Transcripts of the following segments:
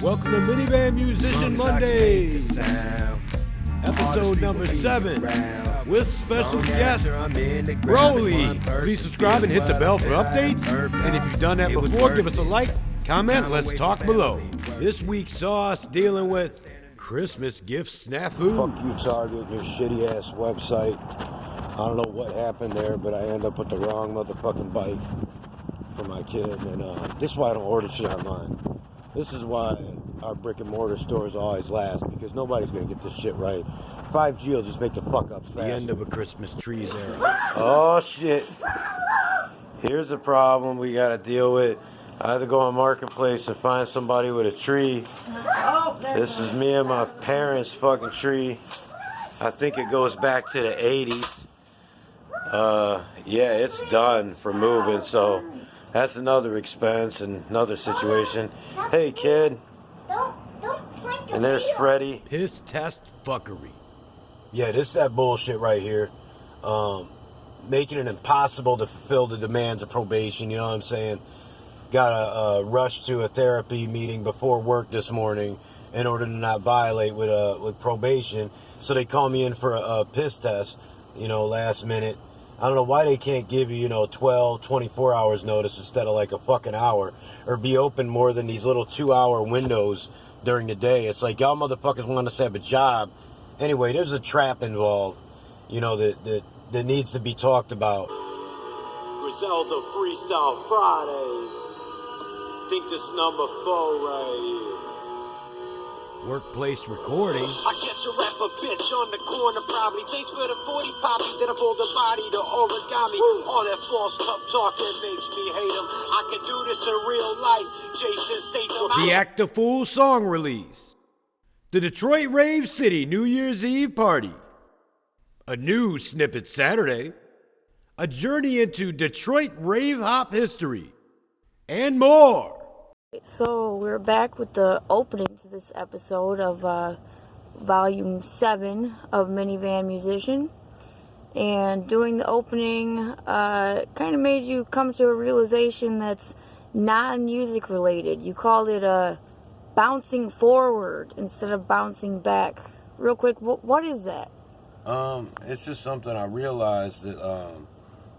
Welcome to Minivan Musician Mondays, episode number 7, with special guest, Broley. Please subscribe and hit the bell for updates, and if you've done that before, give us a like, comment, let's talk below. This week saw us dealing with Christmas gift snafu. Fuck you, Target, your shitty ass website. I don't know what happened there, but I ended up with the wrong motherfucking bike for my kid, and this is why I don't order shit online. This is why our brick and mortar stores always last, because nobody's gonna get this shit right. 5G will just make the fuck ups fast. The end of a Christmas tree's era. Oh shit. Here's a problem we gotta deal with. I had to go on Marketplace and find somebody with a tree. This is me and my parents' fucking tree. I think it goes back to the 80s. Yeah, it's done for moving, so that's another expense and another situation. Hey, kid. And there's Freddie. Piss test fuckery. Yeah, this is that bullshit right here. Making it impossible to fulfill the demands of probation, you know what I'm saying? Got to rush to a therapy meeting before work this morning in order to not violate with probation. So they call me in for a piss test, last minute. I don't know why they can't give you, 12, 24 hours notice instead of like a fucking hour, or be open more than these little 2-hour windows during the day. It's like y'all motherfuckers want us to have a job. Anyway, there's a trap involved, that needs to be talked about. Griselda Freestyle Friday. Think this number 4 right here. Workplace recording. I catch a rapper bitch on the corner, probably thanks for the 40 poppy that I fold the body to origami. All that false tough talking makes me hate him. I can do this in real life. Jason Statham. The Act a Fool song release. The Detroit Rave City New Year's Eve party. A new snippet Saturday. A journey into Detroit rave hop history. And more. So we're back with the opening to this episode of Volume 7 of Minivan Musician. And doing the opening kind of made you come to a realization that's non-music related. You called it bouncing forward instead of bouncing back. Real quick, what is that? It's just something I realized that,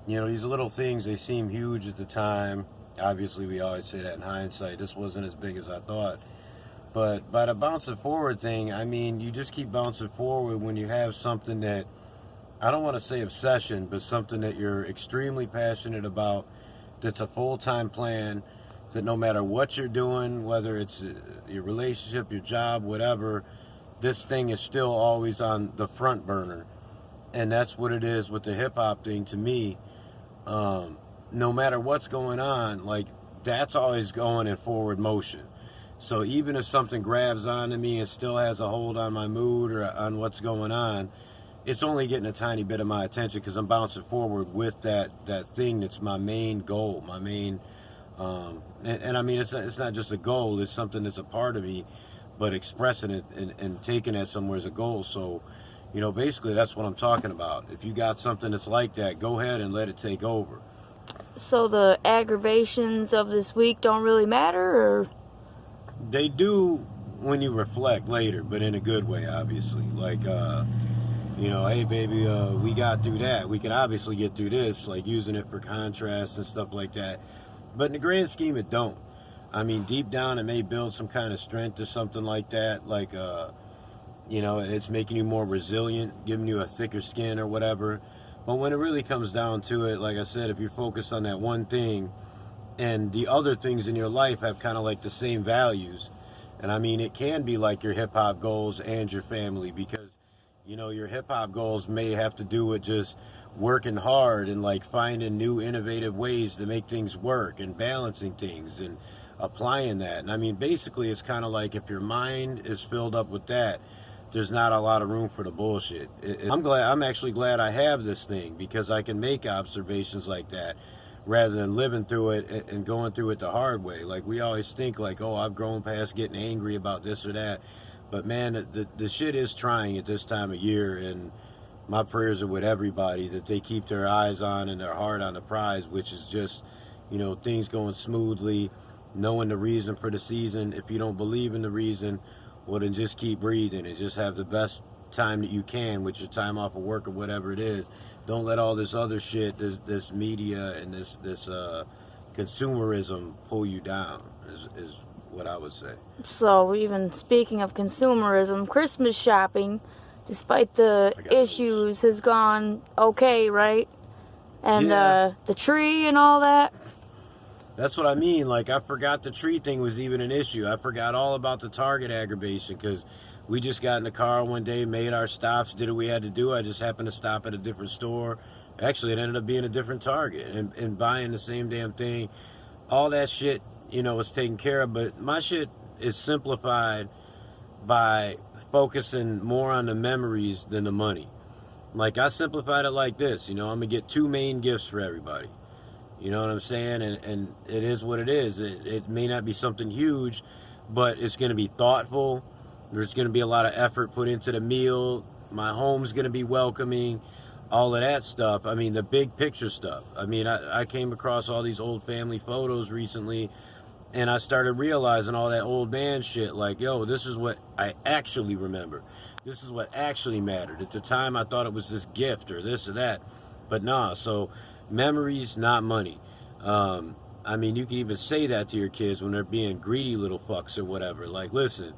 these little things, they seem huge at the time. Obviously, we always say that in hindsight. This wasn't as big as I thought. But by the bouncing forward thing, I mean, you just keep bouncing forward when you have something that, I don't want to say obsession, but something that you're extremely passionate about, that's a full-time plan, that no matter what you're doing, whether it's your relationship, your job, whatever, this thing is still always on the front burner. And that's what it is with the hip-hop thing to me. No matter what's going on, like, that's always going in forward motion. So even if something grabs onto me and still has a hold on my mood or on what's going on, it's only getting a tiny bit of my attention because I'm bouncing forward with that thing that's my main goal, my main, and I mean, it's not just a goal, it's something that's a part of me, but expressing it and taking it somewhere as a goal. So, basically that's what I'm talking about. If you got something that's like that, go ahead and let it take over. So the aggravations of this week don't really matter, or? They do when you reflect later, but in a good way, obviously. Like, hey, baby, we got through that. We can obviously get through this, like using it for contrast and stuff like that. But in the grand scheme, it don't. I mean, deep down, it may build some kind of strength or something like that. Like, it's making you more resilient, giving you a thicker skin or whatever. But when it really comes down to it, like I said, if you're focused on that one thing and the other things in your life have kind of like the same values, and I mean, it can be like your hip-hop goals and your family, because, your hip-hop goals may have to do with just working hard and like finding new innovative ways to make things work and balancing things and applying that. And I mean, basically, it's kind of like if your mind is filled up with that, there's not a lot of room for the bullshit. I'm actually glad I have this thing, because I can make observations like that rather than living through it and going through it the hard way. Like, we always think like, oh, I've grown past getting angry about this or that. But man, the shit is trying at this time of year, and my prayers are with everybody that they keep their eyes on and their heart on the prize, which is just, things going smoothly, knowing the reason for the season. If you don't believe in the reason, well, then just keep breathing and just have the best time that you can with your time off of work or whatever it is. Don't let all this other shit, this media and this consumerism pull you down, is what I would say. So, even speaking of consumerism, Christmas shopping, despite the issues, has gone okay, right? And the tree and all that. That's what I mean. Like, I forgot the tree thing was even an issue. I forgot all about the Target aggravation because we just got in the car one day, made our stops, did what we had to do. I just happened to stop at a different store. Actually, it ended up being a different Target and buying the same damn thing. All that shit, you know, was taken care of. But my shit is simplified by focusing more on the memories than the money. Like, I simplified it like this. You know, I'm going to get 2 main gifts for everybody. You know what I'm saying? And it is what it is. It may not be something huge, but it's going to be thoughtful. There's going to be a lot of effort put into the meal. My home's going to be welcoming. All of that stuff. I mean, the big picture stuff. I mean, I came across all these old family photos recently, and I started realizing all that old man shit. Like, yo, this is what I actually remember. This is what actually mattered. At the time, I thought it was this gift or this or that. But nah, so memories, not money. I mean, you can even say that to your kids when they're being greedy little fucks or whatever. Like, listen,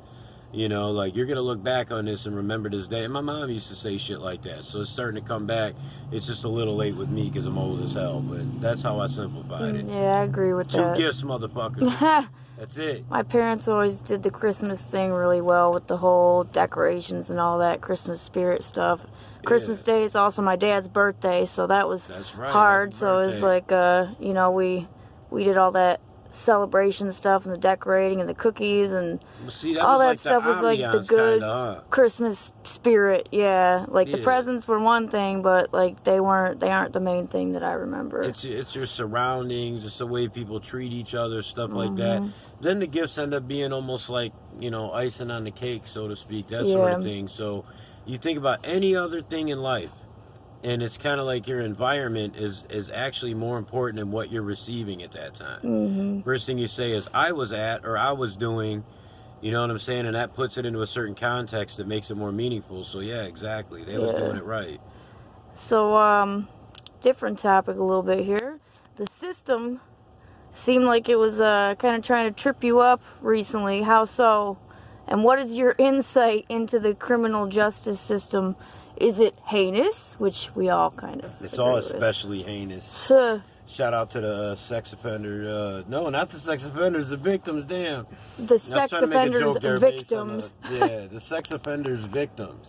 you know, like, you're going to look back on this and remember this day. And my mom used to say shit like that. So it's starting to come back. It's just a little late with me because I'm old as hell. But that's how I simplified it. Yeah, I agree with that. 2 gifts, motherfuckers. That's it. My parents always did the Christmas thing really well with the whole decorations and all that Christmas spirit stuff. Christmas Day is also my dad's birthday, so that was hard. So it was like, you know, we did all that celebration stuff and the decorating and the cookies and all that like stuff was like the good Christmas spirit. Yeah, like the presents were one thing, but like they aren't the main thing that I remember. It's your surroundings, it's the way people treat each other, stuff like that. Then the gifts end up being almost like, you know, icing on the cake, so to speak, that sort of thing. So you think about any other thing in life, and it's kind of like your environment is actually more important than what you're receiving at that time. First thing you say is, I was at, or I was doing, you know what I'm saying? And that puts it into a certain context that makes it more meaningful. So yeah, exactly. They was doing it right. So, different topic a little bit here. The system seemed like it was kind of trying to trip you up recently. How so? And what is your insight into the criminal justice system? Is it heinous? Which we all kind of It's all especially heinous. Shout out to the sex offender. No, not the sex offenders, the victims, damn. The sex offenders victims. The sex offenders victims.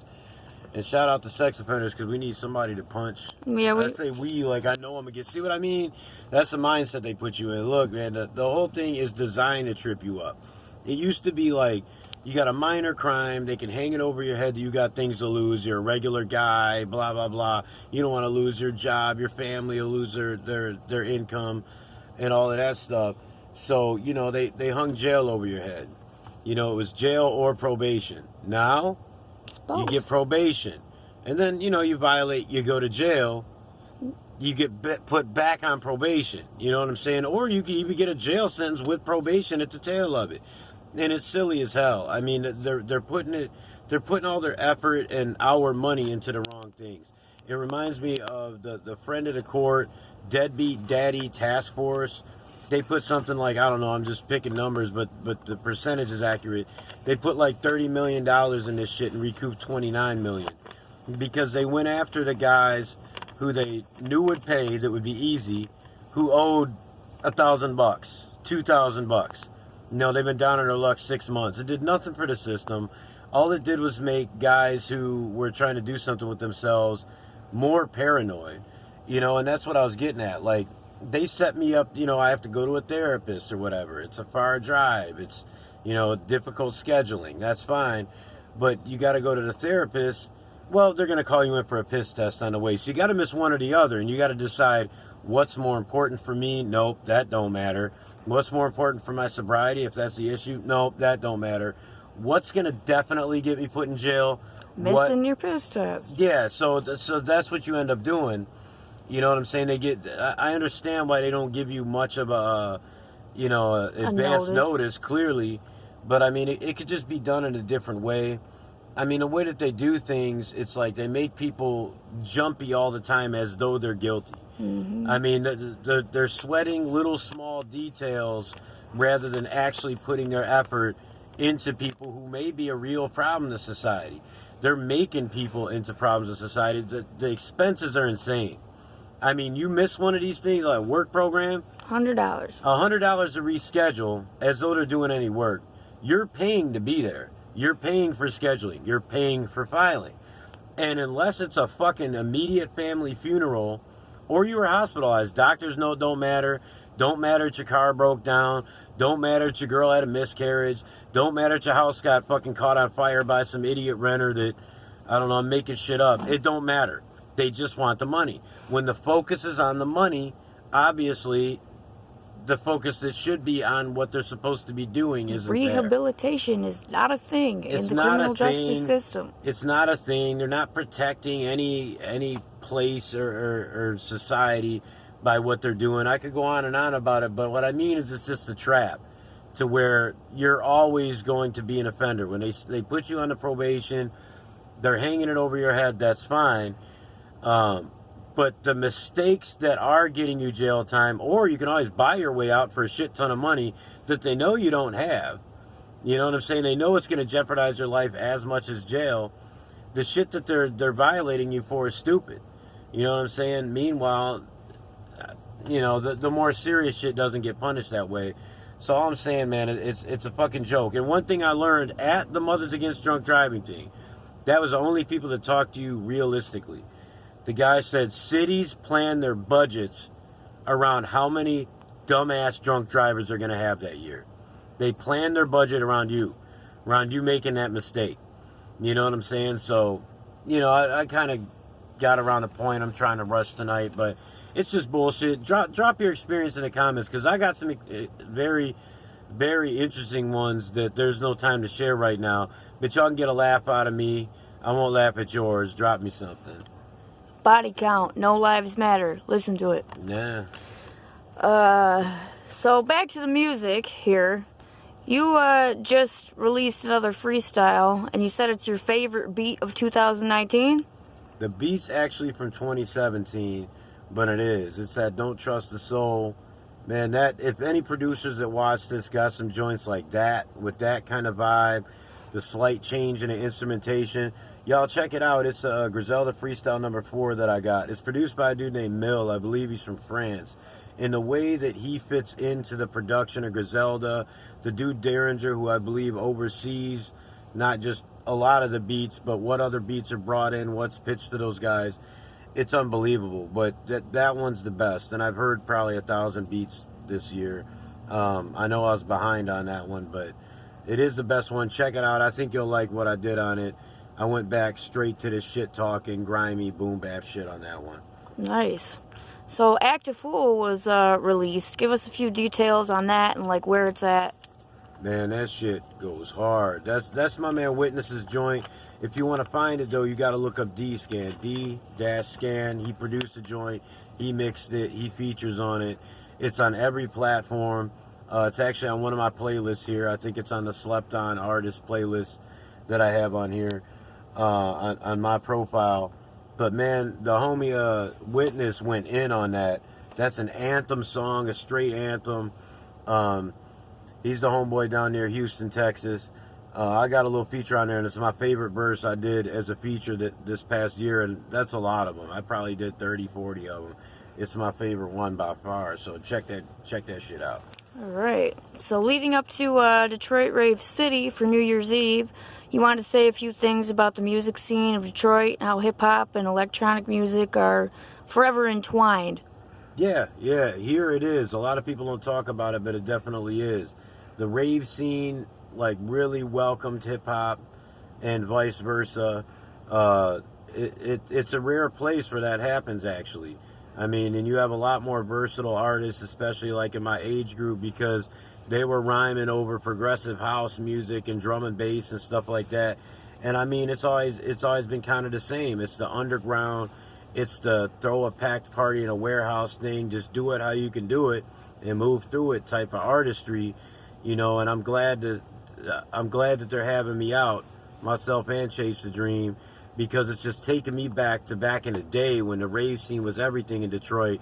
And shout out to sex offenders because we need somebody to punch. Yeah, I say we, like I know I'm going to get... See what I mean? That's the mindset they put you in. Look, man, the whole thing is designed to trip you up. It used to be like, you got a minor crime, they can hang it over your head that you got things to lose, you're a regular guy, blah, blah, blah. You don't want to lose your job, your family will lose their income, and all of that stuff. So, you know, they hung jail over your head. You know, it was jail or probation. Now, you get probation. And then, you know, you violate, you go to jail, you get put back on probation. You know what I'm saying? Or you can even get a jail sentence with probation at the tail of it. And it's silly as hell. I mean, they're putting all their effort and our money into the wrong things. It reminds me of the friend of the court, deadbeat daddy task force. They put something like, I don't know, I'm just picking numbers, but the percentage is accurate. They put like $30 million in this shit and recouped $29 million because they went after the guys who they knew would pay, that would be easy, who owed $1,000, $2,000. No, they've been down on their luck 6 months. It did nothing for the system. All it did was make guys who were trying to do something with themselves more paranoid. You know, and that's what I was getting at. Like, they set me up, you know, I have to go to a therapist or whatever. It's a far drive. It's, you know, difficult scheduling. That's fine. But you got to go to the therapist. Well, they're going to call you in for a piss test on the way. So you got to miss one or the other. And you got to decide what's more important for me. Nope, that don't matter. What's more important for my sobriety, if that's the issue? Nope, that don't matter. What's going to definitely get me put in jail? Missing your piss test. Yeah, so that's what you end up doing. You know what I'm saying? I understand why they don't give you much of a advance notice, clearly. But, I mean, it could just be done in a different way. I mean, the way that they do things, it's like they make people jumpy all the time as though they're guilty. Mm-hmm. I mean, they're sweating little small details rather than actually putting their effort into people who may be a real problem to society. They're making people into problems in society. The expenses are insane. I mean, you miss one of these things, like work program, $100. $100 to reschedule, as though they're doing any work. You're paying to be there. You're paying for scheduling. You're paying for filing. And unless it's a fucking immediate family funeral, or you were hospitalized, doctors know it don't matter. Don't matter if your car broke down. Don't matter if your girl had a miscarriage. Don't matter if your house got fucking caught on fire by some idiot renter that, I don't know, I'm making shit up. It don't matter. They just want the money. When the focus is on the money, obviously the focus that should be on what they're supposed to be doing isn't Rehabilitation is not a thing in the criminal justice system. It's not a thing. They're not protecting any place or society by what they're doing. I could go on and on about it, but what I mean is it's just a trap to where you're always going to be an offender. When they put you on the probation, they're hanging it over your head, that's fine. But the mistakes that are getting you jail time, or you can always buy your way out for a shit ton of money that they know you don't have. You know what I'm saying? They know it's going to jeopardize your life as much as jail. The shit that they're violating you for is stupid. You know what I'm saying? Meanwhile, the more serious shit doesn't get punished that way. So all I'm saying, man, it's a fucking joke. And one thing I learned at the Mothers Against Drunk Driving thing, that was the only people that talk to you realistically. The guy said cities plan their budgets around how many dumbass drunk drivers they're going to have that year. They plan their budget around you making that mistake. You know what I'm saying? So, I kind of got around the point. I'm trying to rush tonight, but it's just bullshit. Drop your experience in the comments, because I got some very, very interesting ones that there's no time to share right now. But y'all can get a laugh out of me. I won't laugh at yours. Drop me something. Body count, no lives matter. Listen to it. Yeah. So back to the music here. You just released another freestyle, and you said it's your favorite beat of 2019? The beat's actually from 2017, but it is. It's that Don't Trust the Soul. Man, that, if any producers that watch this got some joints like that, with that kind of vibe, the slight change in the instrumentation, y'all check it out. It's a Griselda Freestyle number 4 that I got. It's produced by a dude named Mill. I believe he's from France. And the way that he fits into the production of Griselda, the dude Derringer, who I believe oversees not just a lot of the beats, but what other beats are brought in, what's pitched to those guys, it's unbelievable. But that one's the best. And I've heard probably 1,000 beats this year. I know I was behind on that one, but it is the best one. Check it out. I think you'll like what I did on it. I went back straight to the shit talking, grimy, boom bap shit on that one. Nice. So Act a Fool was released. Give us a few details on that and like where it's at. Man, that shit goes hard. That's my man Witness's joint. If you want to find it though, you got to look up D-Scan. D-Scan. He produced the joint. He mixed it. He features on it. It's on every platform. It's actually on one of my playlists here. I think it's on the Slept On Artist playlist that I have on here on my profile. But man, the homie Witness went in on that. That's an anthem song, a straight anthem. He's the homeboy down near Houston, Texas. I got a little feature on there, and it's my favorite verse I did as a feature this past year, and that's a lot of them. I probably did 30, 40 of them. It's my favorite one by far, so check that shit out. All right. So leading up to Detroit Rave City for New Year's Eve, you wanted to say a few things about the music scene of Detroit, how hip-hop and electronic music are forever entwined. Yeah, here it is. A lot of people don't talk about it, but it definitely is. The rave scene, like, really welcomed hip-hop and vice versa. It's a rare place where that happens, actually. I mean, and you have a lot more versatile artists, especially like in my age group, because they were rhyming over progressive house music and drum and bass and stuff like that. And I mean, it's always been kind of the same. It's the underground. it's the throw a packed party in a warehouse thing, just do it how you can do it and move through it type of artistry, you know. And I'm glad that they're having me out, myself and Chase the Dream, because it's just taking me back in the day when the rave scene was everything in Detroit,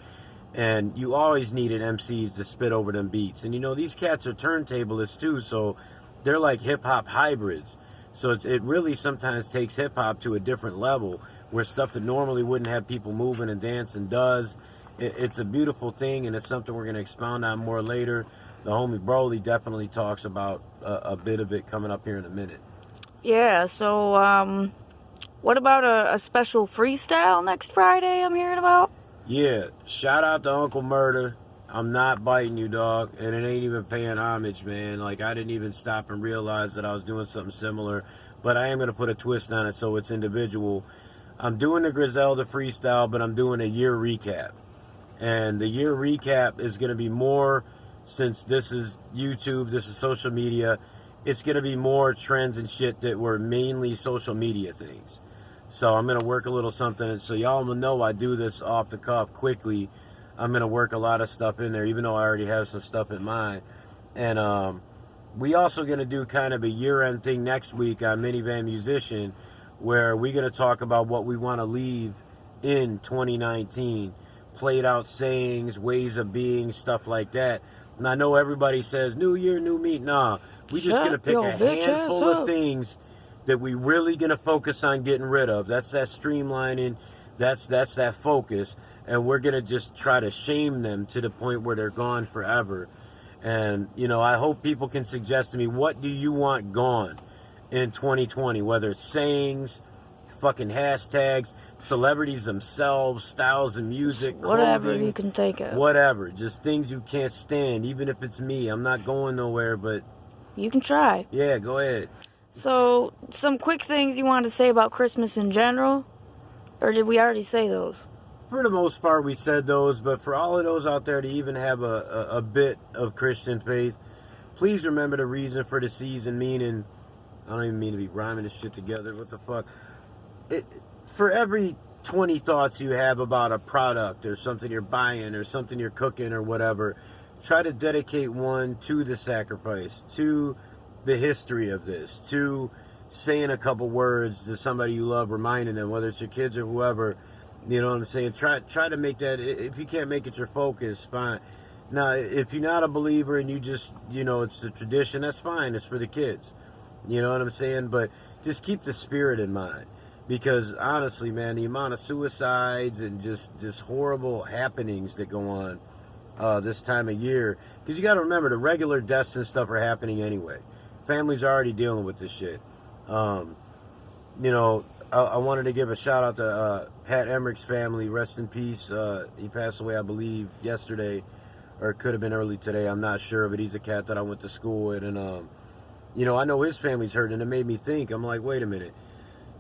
and you always needed MCs to spit over them beats. And you know, these cats are turntablists too, so they're like hip-hop hybrids. So it really sometimes takes hip-hop to a different level, where stuff that normally wouldn't have people moving and dancing does. It's a beautiful thing, and it's something we're going to expound on more later. The homie Broley definitely talks about a bit of it coming up here in a minute. Yeah, so what about a special freestyle next Friday I'm hearing about? Yeah, shout out to Uncle Murder. I'm not biting you, dog, and it ain't even paying homage, man. Like, I didn't even stop and realize that I was doing something similar, but I am going to put a twist on it so it's individual. I'm doing the Griselda freestyle, but I'm doing a year recap. And the year recap is going to be more, since this is YouTube, this is social media, it's going to be more trends and shit that were mainly social media things. So I'm going to work a little something, so y'all will know I do this off the cuff quickly. I'm going to work a lot of stuff in there, even though I already have some stuff in mind. And we also going to do kind of a year-end thing next week on Minivan Musician, where we're going to talk about what we want to leave in 2019. Played out sayings, ways of being, stuff like that. And I know everybody says, new year, new me. Nah, we just going to pick a handful of things that we really going to focus on getting rid of. That's that streamlining. That's that focus. And we're going to just try to shame them to the point where they're gone forever. And, you know, I hope people can suggest to me, what do you want gone in 2020? Whether it's sayings, fucking hashtags, celebrities themselves, styles of music, whatever clothing, you can think of. Whatever. Just things you can't stand, even if it's me. I'm not going nowhere, but... You can try. Yeah, go ahead. So, some quick things you wanted to say about Christmas in general? Or did we already say those? For the most part, we said those, but for all of those out there to even have a bit of Christian faith, please remember the reason for the season, meaning... I don't even mean to be rhyming this shit together. What the fuck? For every 20 thoughts you have about a product or something you're buying or something you're cooking or whatever, try to dedicate one to the sacrifice, to the history of this, to saying a couple words to somebody you love, reminding them, whether it's your kids or whoever, you know what I'm saying? Try to make that, if you can't make it your focus, fine. Now, if you're not a believer and you just, you know, it's the tradition, that's fine. It's for the kids. You know what I'm saying? But just keep the spirit in mind. Because honestly, man, the amount of suicides and just horrible happenings that go on this time of year. Because you got to remember, the regular deaths and stuff are happening anyway. Families are already dealing with this shit. You know, I wanted to give a shout out to Pat Emmerich's family. Rest in peace. He passed away, I believe, yesterday. Or it could have been early today. I'm not sure. But he's a cat that I went to school with. And, you know, I know his family's hurt. And it made me think. I'm like, wait a minute.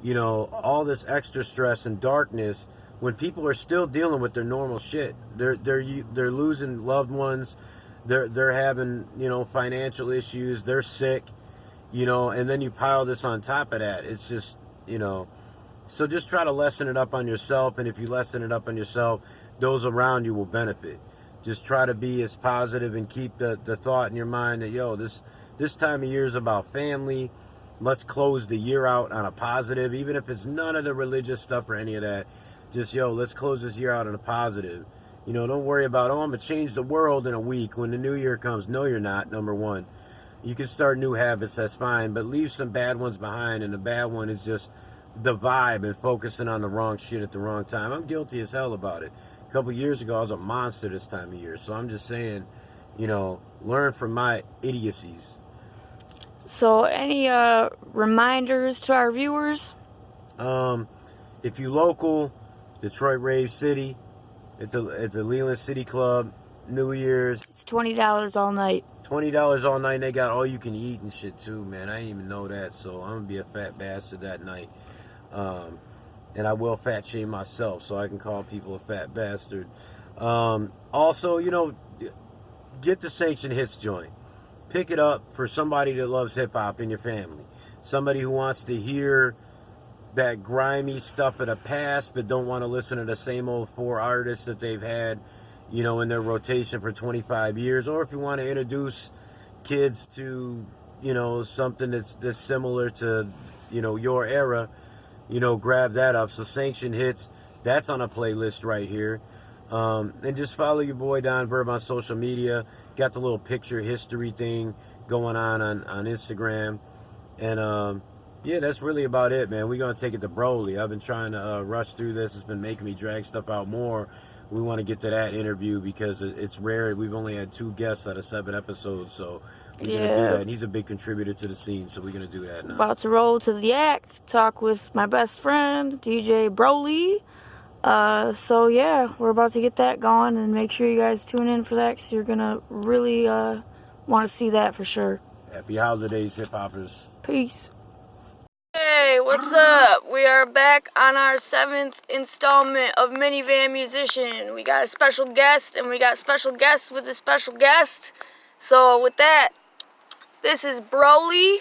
You know, all this extra stress and darkness when people are still dealing with their normal shit. They're losing loved ones. They're having, you know, financial issues. They're sick, you know, and then you pile this on top of that. It's just, you know, so just try to lessen it up on yourself. And if you lessen it up on yourself, those around you will benefit. Just try to be as positive and keep the thought in your mind that, yo, this time of year is about family. Let's close the year out on a positive, even if it's none of the religious stuff or any of that. Just, yo, let's close this year out on a positive. You know, don't worry about, oh, I'm going to change the world in a week when the new year comes. No, you're not, number one. You can start new habits, that's fine, but leave some bad ones behind, and the bad one is just the vibe and focusing on the wrong shit at the wrong time. I'm guilty as hell about it. A couple years ago, I was a monster this time of year, so I'm just saying, you know, learn from my idiocies. So, any reminders to our viewers? If you local, Detroit Rave City, at the Leland City Club, New Year's. It's $20 all night. $20 all night. And they got all you can eat and shit too, man. I didn't even know that, so I'm gonna be a fat bastard that night. And I will fat shame myself, so I can call people a fat bastard. Also, you know, get the Sanction Hits joint. Pick it up for somebody that loves hip-hop in your family. Somebody who wants to hear that grimy stuff of the past, but don't want to listen to the same old 4 artists that they've had, you know, in their rotation for 25 years, or if you want to introduce kids to, you know, something that's similar to, you know, your era, you know, grab that up. So Sanction Hits, that's on a playlist right here. And just follow your boy Don Verb on social media. Got the little picture history thing going on Instagram. And yeah, that's really about it, man. We're going to take it to Broley. I've been trying to rush through this. It's been making me drag stuff out more. We want to get to that interview because it's rare. We've only had 2 guests out of 7 episodes, so we're going to do that. And he's a big contributor to the scene, so we're going to do that now. About to roll to the Yak, talk with my best friend, DJ Broley. So yeah, we're about to get that going, and make sure you guys tune in for that because you're going to really want to see that for sure. Happy holidays, hip-hoppers. Peace. Hey, what's up? We are back on our 7th installment of Minivan Musician. We got a special guest, and we got special guests with a special guest. So with that, this is Broley.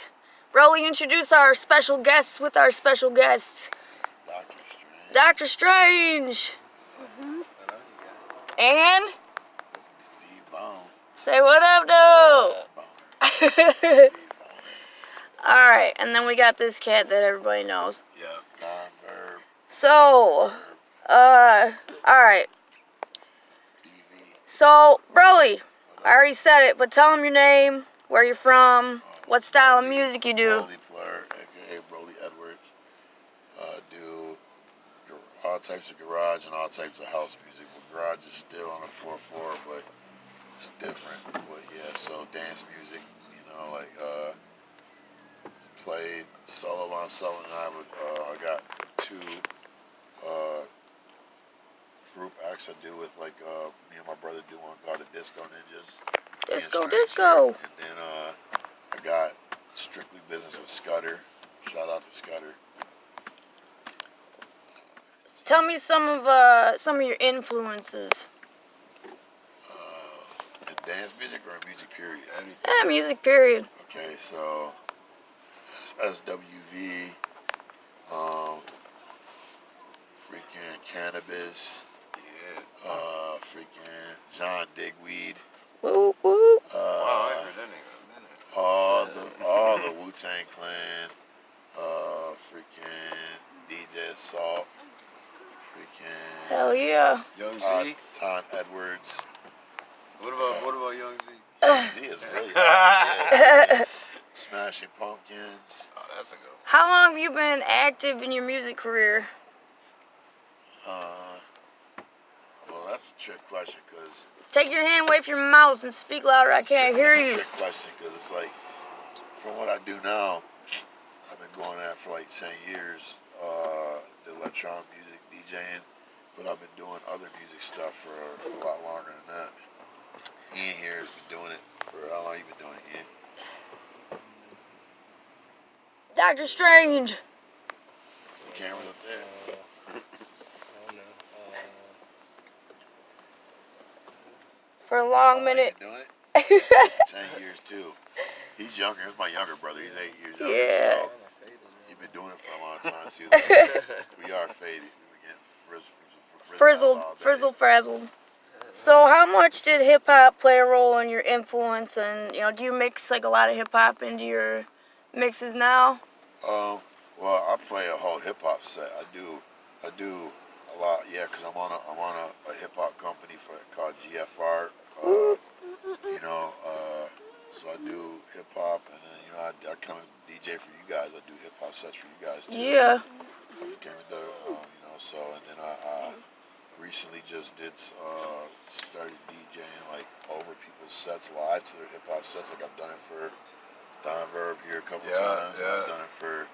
Broley, introduce our special guests with our special guests. Dr. Strange. And Steve Bone. Say what up, though. Alright, and then we got this cat that everybody knows. Yeah, Verb. So, alright. So, Broley, I already said it, but tell them your name, where you're from, what style of music you do. Broley Plur, aka Broley Edwards. Do all types of garage and all types of house music. But garage is still on the 4/4, but it's different. But yeah, so dance music, you know, like played solo on solo, and I got 2 group acts I do with, like, me and my brother do one called the Disco Ninjas. Disco. And then I got Strictly Business with Scudder. Shout out to Scudder. Tell me some of your influences. In dance music or in music period? Yeah, music period. Okay, so SWV, freaking Cannabis, freaking John Digweed. Woo woo. Wow, I heard that nigga in a minute. All the Wu-Tang Clan, freaking DJ Assault, freaking Hell yeah. Young Z? Todd Edwards. What about Young Z? Young Z is really hot. Yeah. Smashing Pumpkins. Oh, that's a good one. How long have you been active in your music career? Well, that's a trick question, because... Take your hand away from your mouth and speak louder. I can't hear you. It's a trick question, because it's like, from what I do now, I've been going at it for like 10 years, the electronic music, DJing, but I've been doing other music stuff for a lot longer than that. Ian here has been doing it for, how long you been doing it, Ian? Dr. Strange. The camera's up there. For a long minute. Been doing it? It's 10 years too. He's younger. He's my younger brother. He's 8 years younger. Yeah. So he's been doing it for a long time too. We are faded. We get Frizzled, frazzled. So how much did hip hop play a role in your influence, and do you mix like a lot of hip hop into your mixes now? Well, I play a whole hip hop set. I do a lot, yeah, because I'm on a hip hop company called GFR. So I do hip hop, and then I come and DJ for you guys. I do hip hop sets for you guys too. Yeah. I became and then I recently just started DJing like over people's sets live to their hip hop sets. Like I've done it for Don Verb here a couple times. Yeah. I've done it for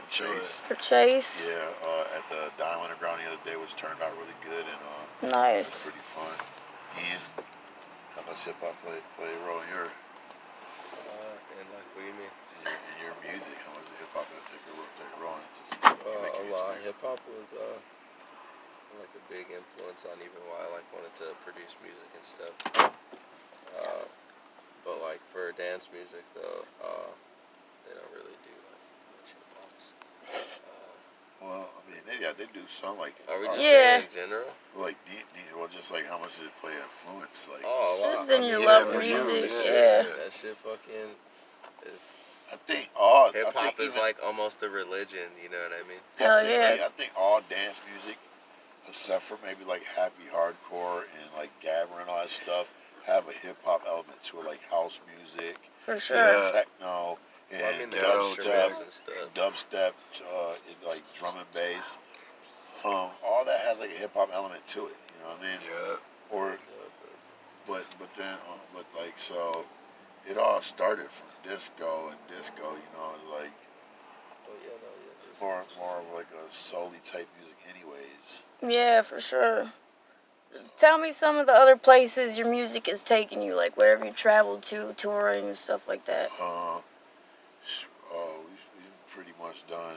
Chase. For Chase. Yeah, at the Dime Underground the other day, which turned out really good and Nice. pretty fun. Ian, how much hip hop play a role in your And like, what do you mean? in your music? How much hip hop take a role in? A lot. Hip hop was like a big influence on even why I wanted to produce music and stuff. But like for dance music though, they don't really do like much hip hop stuff. yeah, they do some like. Are we just Yeah. saying in general? Like, well, just like how much did it play influence? Like, Oh, wow. This is in I your mean, love for you, music, that yeah. shit, that shit fucking is. I think Hip hop is like almost a religion. You know what I mean? Hell yeah. I think all dance music, except for maybe like happy hardcore and like gabber and all that stuff, have a hip hop element to it, like house music, For and sure. techno, and Well, I mean, the dubstep, and stuff. like drum and bass. All that has like a hip hop element to it. You know what I mean? Yeah. Or, but then, so, it all started from disco, and disco, you know, is like Oh yeah, no, yeah. more of like a soul-y type music, anyways. Yeah, for sure. Tell me some of the other places your music has taken you, like wherever you traveled to, touring and stuff like that. We've pretty much done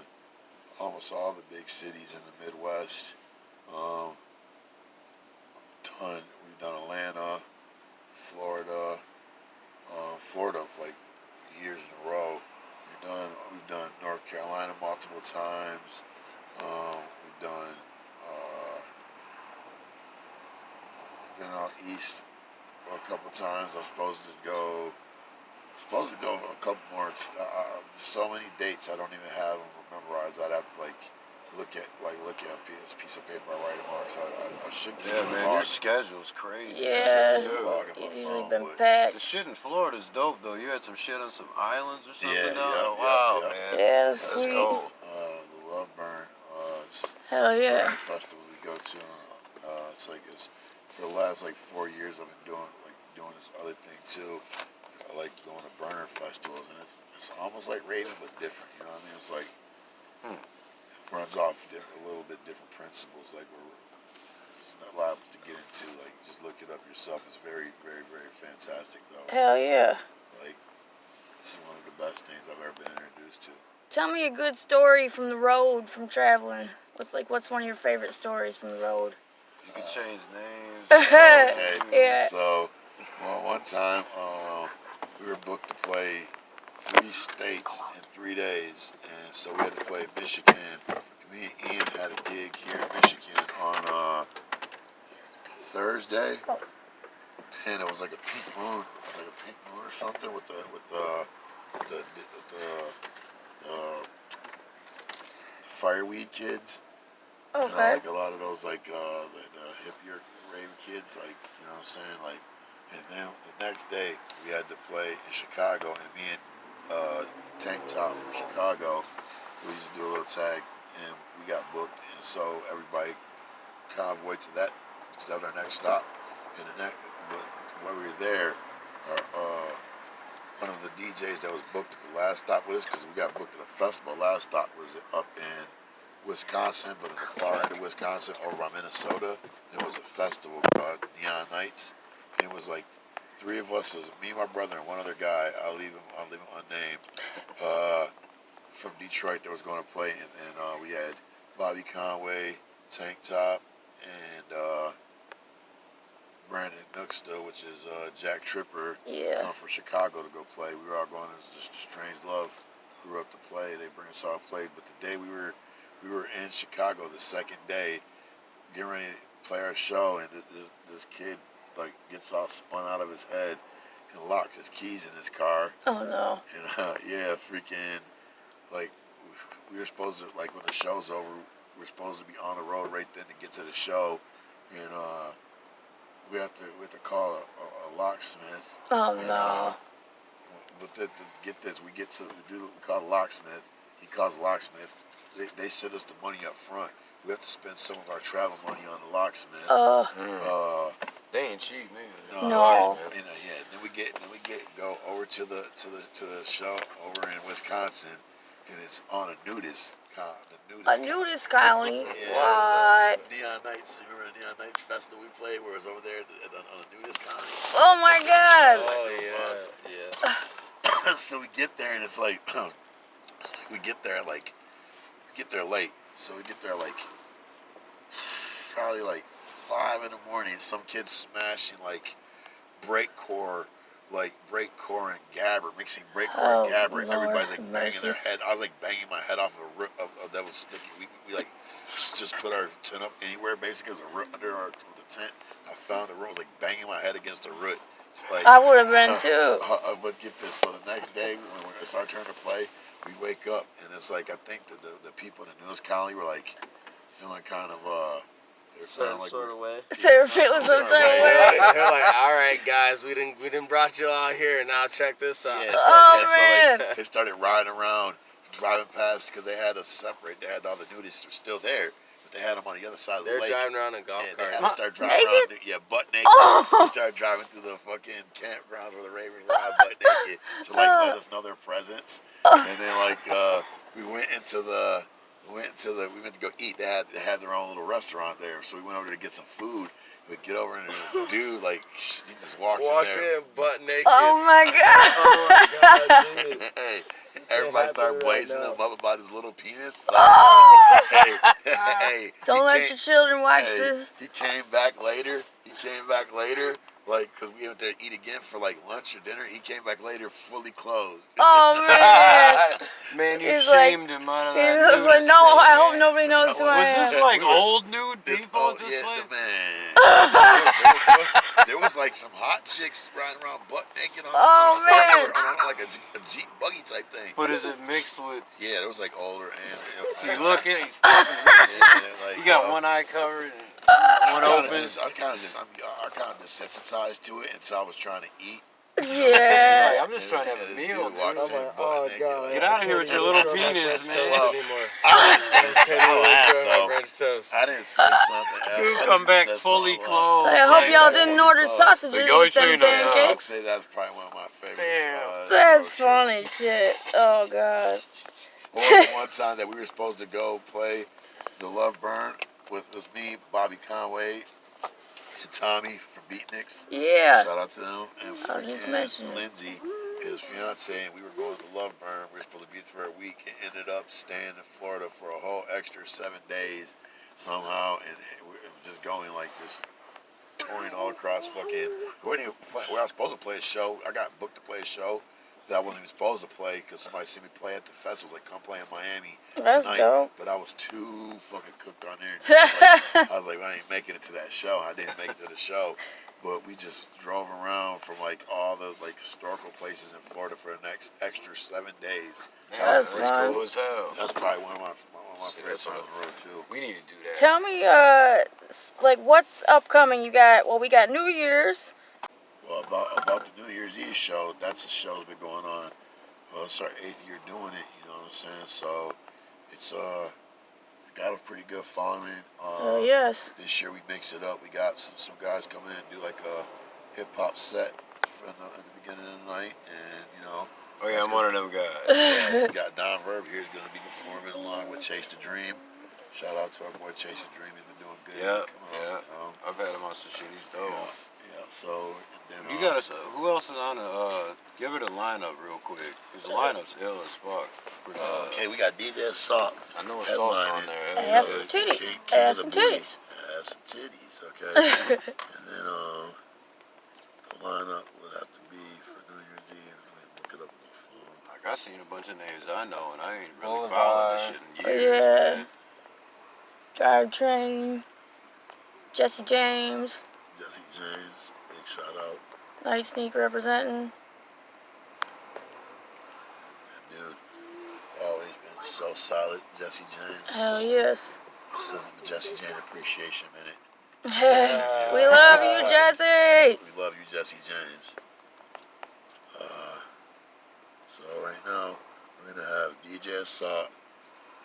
almost all the big cities in the Midwest. We've done Atlanta, Florida, Florida for like years in a row. We've done North Carolina multiple times. We've done been out east a couple times. I'm supposed to go a couple more. So many dates I don't even have them memorized. I'd have to look at a piece of paper and write them on. So I should keep Yeah, them man, your logged. schedule's crazy. Yeah, log in my it's usually phone, been but- The packed. shit in Florida's dope though. You had some shit on some islands or something. Yeah, now? yeah, Wow, yeah. man. Yeah, That's sweet. cool. The Love Burn. Hell The yeah. festivals we go to. It's for the last 4 years I've been doing this other thing too. I like going to burner festivals, and it's almost like raving but different. You know what I mean? It's like it runs off a little bit different principles. It's not a lot to get into. Just look it up yourself. It's very, very, very fantastic though. Hell yeah. This is one of the best things I've ever been introduced to. Tell me a good story from the road, from traveling. What's one of your favorite stories from the road? You can change names. Okay. Yeah. So, one time we were booked to play 3 states in 3 days, and so we had to play Michigan. Me and Ian had a gig here in Michigan on Thursday, and it was like a pink moon, or something with the fireweed kids. Okay. A lot of those, the hippier rave kids, you know what I'm saying? And then the next day, we had to play in Chicago, and me and Tank Top from Chicago, we used to do a little tag, and we got booked, and so everybody convoyed to that, because that was our next stop. But while we were there, one of the DJs that was booked at the last stop with us, because we got booked at a festival, last stop was up in Wisconsin, but in the far end of Wisconsin, over by Minnesota. There was a festival called Neon Nights. It was 3 of us, it was me, my brother, and one other guy. I'll leave him unnamed. From Detroit that was going to play, and we had Bobby Conway, Tank Top, and Brandon Nooksta, which is Jack Tripper, Yeah. come from Chicago to go play. We were all going as just a strange love crew up to play. They bring us all played, but the day we were in Chicago, the second day, getting ready to play our show, and this kid gets all spun out of his head and locks his keys in his car. Oh no. And freaking we were supposed to when the show's over, we're supposed to be on the road right then to get to the show, and we have to call a locksmith. Oh and, no. But to get this, we call the locksmith. He calls the locksmith. They send us the money up front. We have to spend some of our travel money on the locksmith. They ain't cheap, man. No. Then we go over to the show over in Wisconsin, and it's on a nudist. A nudist colony? Yeah, What? Neon Nights. Remember the Neon Nights festival we played, where it was over there on a nudist colony. Oh my god. Oh yeah. So we get there, and it's we get there late. So we get there probably 5 in the morning. Some kids smashing breakcore and gabber, mixing breakcore and gabber, and Lord everybody's banging mercy. their head. I was banging my head off of a rip that was sticky. We just put our tent up anywhere, basically, as a root under the tent. I found the root, was like banging my head against the root. Like, I would have been too. But get this, so the next day, when it's our turn to play, we wake up, and it's like, I think that the people in the Nudist Colony were like, feeling kind of, Some sort of way. So you're feeling some type of way. They're like, all right, guys, we didn't brought you out here. Now check this out. Yeah, Man. So like, they started riding around, driving past, because they had us separate. They had all the nudists were still there, but they had them on the other side of the They're lake. driving around in golf They had carts. to start driving Naked? around, butt naked. They started driving through the fucking campgrounds where the ravers ride butt naked to like let us know their presence. And then like we went to go eat. They had their own little restaurant there, so we went over to get some food. We get over and this dude he just walked in there. butt naked. Oh my god. Oh my god, dude. Hey, everybody started blazing him up about his little penis. Hey, Don't let your children watch this. He came back later. Like, because we went there to eat again for like lunch or dinner. He came back later fully clothed. Oh man. Man, you He's shamed him out of He that. was like, no, I hope nobody knows who I Was am. this like old nude people? There was like some hot chicks riding around butt naked on like a Jeep buggy type thing. But is it mixed with? Yeah, there was like older and. So you look at it, Like, you got one eye covered and one I open. kind of desensitized to it, and so I was trying to eat. Yeah. Like, I'm just trying to have a This meal. dude walks dude. in butt naked, like, Get out of here with your little penis, man. I didn't say something. Dude, come back fully clothed. I hope y'all didn't order sausages with them I'd pancakes. say that's probably one of my favorites. Damn. That's funny shit. Oh god. Or the one time that we were supposed to go play the Love Burn with me, Bobby Conway, and Tommy from Beatniks. Yeah. Shout out to them. And I was just mentioning it. Lindsay, his fiance, and we were going to Love Burn. We were supposed to be there for a week and ended up staying in Florida for a whole extra 7 days somehow, and we were just going like just touring all across fucking. We weren't even where I was supposed to play a show. I got booked to play a show that I wasn't even supposed to play because somebody seen me play at the festival. Like, come play in Miami That's tonight. dope. But I was too fucking cooked on there. I was like, I ain't making it to that show. I didn't make it to the show. But we just drove around from like all the like historical places in Florida for the next extra 7 days. That's fun. cool as hell. That's probably one of my favorite that's times all. on the road too. We need to do that. Tell me, like, what's upcoming? We got New Year's. Well, about the New Year's Eve show, that's a show that's been going on. Well, it's our 8th year doing it, you know what I'm saying? So it's got a pretty good following. Oh yes. This year we mix it up. We got some guys come in and do like a hip hop set in the beginning of the night, and you know. Oh yeah, I'm one of them guys. We got Don Verb here. He's gonna be performing along with Chase the Dream. Shout out to our boy Chase the Dream. He's been doing good. Yeah, Coming out, I've had him on some shit. He's dope. Yeah. So and then You got us. Who else is on the? Give it a lineup real quick. Cause the lineup's ill as fuck. okay, we got DJ Assault. I know it's sauce on there. Ass and titties. Ass and titties. Ass and titties. Okay. And then the lineup would have to be for New Year's Eve. Let me look it up on my phone. Like, I seen a bunch of names I know, and I ain't really followed this shit in years. Yeah. Man. Drivetrain. Jesse James. Jesse James, big shout out. Night Sneak representing. That dude, always been so solid. Jesse James. Hell yes. This is the Jesse James Appreciation Minute. We love you, Jesse. We love you, Jesse James. So right now, we're going to have DJ Assault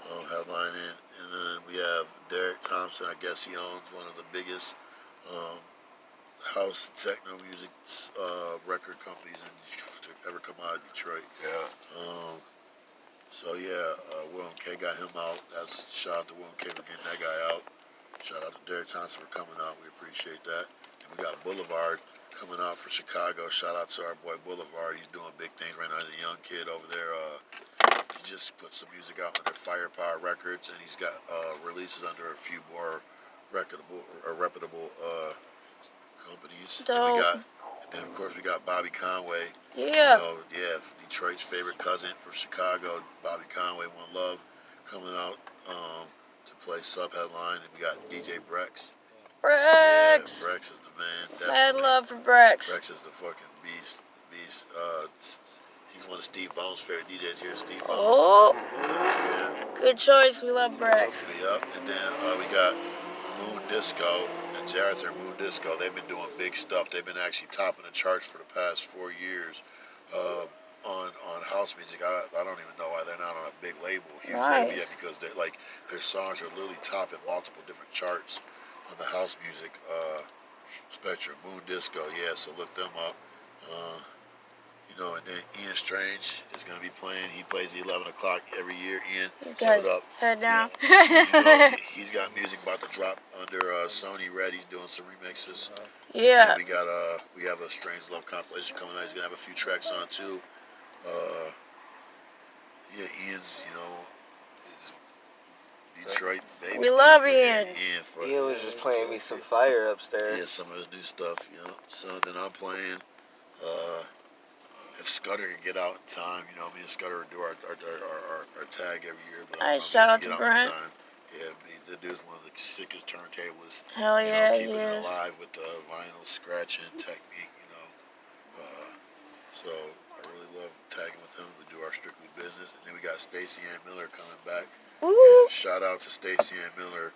headlining, and then we have Derek Thompson. I guess he owns one of the biggest house and techno music record companies to ever come out of Detroit. Yeah. So yeah, Willem K got him out. That's shout out to Willem K for getting that guy out. Shout out to Derek Thompson for coming out. We appreciate that. And we got Boulevard coming out for Chicago. Shout out to our boy Boulevard. He's doing big things right now. He's a young kid over there. He just put some music out under Firepower Records, and he's got releases under a few more reputable companies. Dope. And of course we got Bobby Conway. Yeah. Detroit's favorite cousin from Chicago, Bobby Conway, One Love, coming out to play sub-headline. And we got DJ Brex. Brex! Yeah, Brex is the man. Mad Definitely. love for Brex. Brex is the fucking beast. He's one of Steve Bone's favorite DJs here, Steve Bone. Oh, Yeah. good choice. We love Brex. Yep. And then we got Moon Disco and J. Arthur Moon Disco. They've been doing big stuff. They've been actually topping the charts for the past 4 years on house music. I don't even know why they're not on a big label, huge label yet, because they're like their songs are literally topping multiple different charts on the house music spectrum. Moon Disco, yeah. So look them up. You know, and then Ian Strange is going to be playing. He plays at 11 o'clock every year. Ian, Guys, up. head down. Yeah. You know, he's got music about to drop under Sony Red. He's doing some remixes. Yeah. And we have a Strange Love compilation coming out. He's going to have a few tracks on too. Yeah, Ian's, you know, Detroit baby. We love Ian. Ian was just playing me some fire upstairs. Yeah, some of his new stuff, you know. So then I'm playing. If Scudder can get out in time, you know, me and Scudder do our tag every year. But Nice, shout out to Brent. Yeah, the dude's one of the sickest turntablists. Hell yeah, keeping he it is. alive with the vinyl scratching technique, you know. So I really love tagging with him. We do our Strictly Business. And then we got Stacey Ann Miller coming back. Woo! Shout out to Stacey Ann Miller,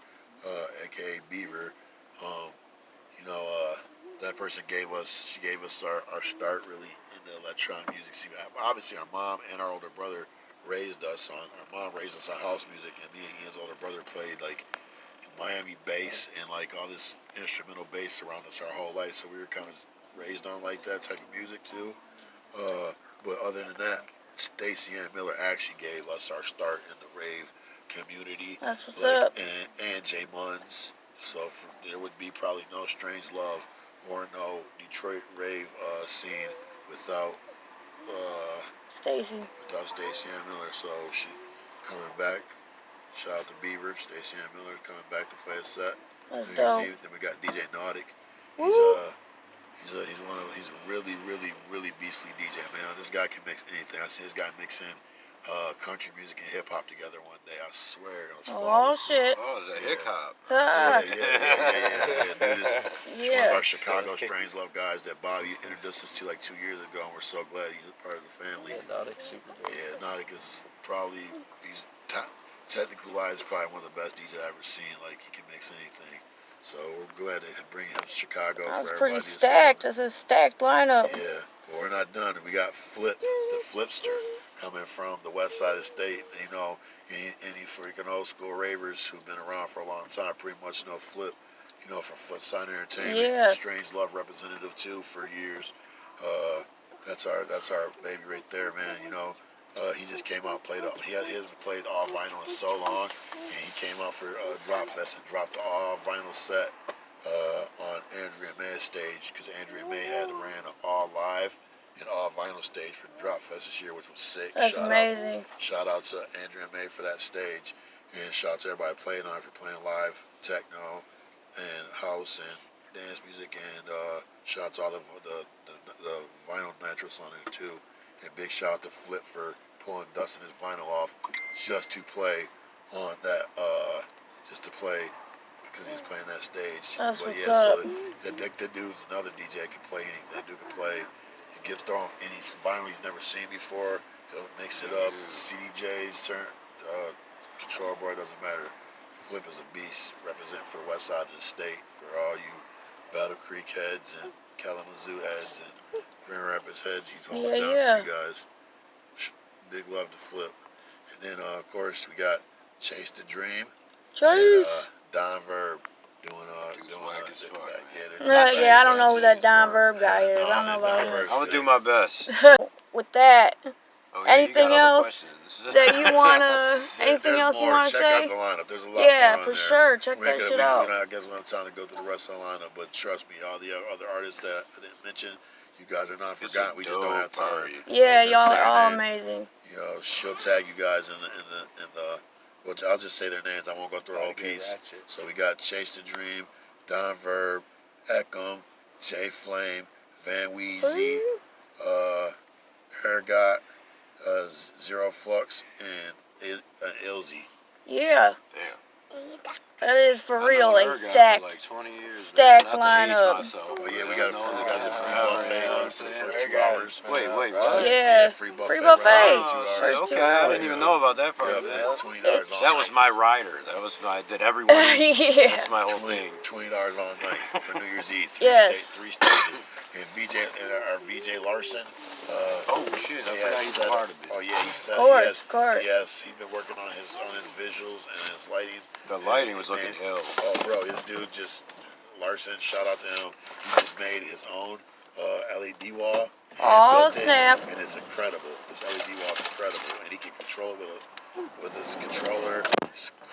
aka Beaver. You know, that person gave us our start really in the electronic music scene. Obviously, our mom and our older brother raised us on house music, and me and Ian's older brother played like Miami bass and like all this instrumental bass around us our whole life. So we were kind of raised on like that type of music too. But other than that, Stacey Ann Miller actually gave us our start in the rave community. That's what's up. And J Munns. So there would be probably no Strange Love or no Detroit rave scene without Stacy. Stacey Ann Miller. So she coming back. Shout out to Beaver. Stacey Ann Miller coming back to play a set. That's dope. Then we got DJ Nautic. He's a really, really, really beastly DJ, man. This guy can mix anything. I see this guy mixing country music and hip hop together one day. I swear it was flawless. Shit. Oh, is that hip hop? Yeah. Dude, he's one of our Chicago Strange Love guys that Bobby introduced us to like 2 years ago, and we're so glad he's a part of the family. Yeah, Nautic's super dope. Yeah, Nautic is probably, technically wise, probably one of the best DJs I've ever seen. Like, he can mix anything. So we're glad to bring him to Chicago. That's for pretty everybody to stacked. see. That's a stacked lineup. Yeah, but we're not done. We got Flip, the Flipster, coming from the west side of the state. You know, any freaking old school ravers who've been around for a long time pretty much know Flip. You know, from Flip Side Entertainment. Yeah. Strange Love representative too for years. That's our baby right there, man. You know, he just came out, played all vinyl in so long, and he came out for Drop Fest and dropped the all vinyl set on Andrea May's stage, because Andrea May had ran an all live and all vinyl stage for Drop Fest this year, which was sick. That's amazing. Shout out to Andrea May for that stage, and shout out to everybody playing on it for playing live techno and house and dance music, and shout out to all the vinyl nitrous on it too. And big shout out to Flip for dusting his vinyl off just to play on that, because he's playing that stage. That's but what's yeah, up. so that dude's another DJ can play anything. That dude can play. He gives throw him any vinyl he's never seen before. He'll mix it up. CDJs, control board, doesn't matter. Flip is a beast, representing for the west side of the state, for all you Battle Creek heads and Kalamazoo heads and Grand Rapids heads. He's holding down for you guys. Big love to Flip. And then, of course, we got Chase the Dream. Chase! And, Don Verb doing I don't know who that Don Verb guy is. I don't know about him. I'm gonna do my best. With that, Oh, anything you got other else questions. that you wanna? Anything else you wanna Check say? out the lineup. There's a lot Yeah, more on for there. sure. Check We that ain't gonna- shit we- out. You know, I guess we don't have time to go through the rest of the lineup, but trust me, all the other artists that I didn't mention, you guys are not forgotten. We just don't have time. Yeah, I'm y'all gonna say are their all name. amazing. You know, she'll tag you guys in the. Which I'll just say their names. I won't go through the whole piece. So we got Chase the Dream, Don Verb, Eckham, Jay Flame, Van Weezy, Ergot, Zero Flux, and Ilzy. Yeah. Damn. That is for I real know a her guy for stacked like 20 years, stacked man. Not to age lineup. myself, Oh yeah, but we got I've known the guy free forever, buffet you know on what for the I'm saying? first 2 hours. Wait, Yeah, what? Yeah, free free buffet. buffet. Right, 2 Oh, hours. shit, First 2 okay, I didn't hours. even know about that part Yeah, of it. man, $20 all That night. was my rider. That was my, did everyone eats. Yeah. That's my whole thing. $20 all night for New Year's Eve. Yes. 3 stages. And our VJ Larson. Oh shit, I forgot he was part of it. Oh yeah, he said Of course. Yes, he's been working on his visuals and his lighting. The lighting was looking hell. Oh bro, this dude just Larson. Shout out to him. He just made his own LED wall. Oh snap! And it's incredible. This LED wall is incredible, and he can control it with his controller.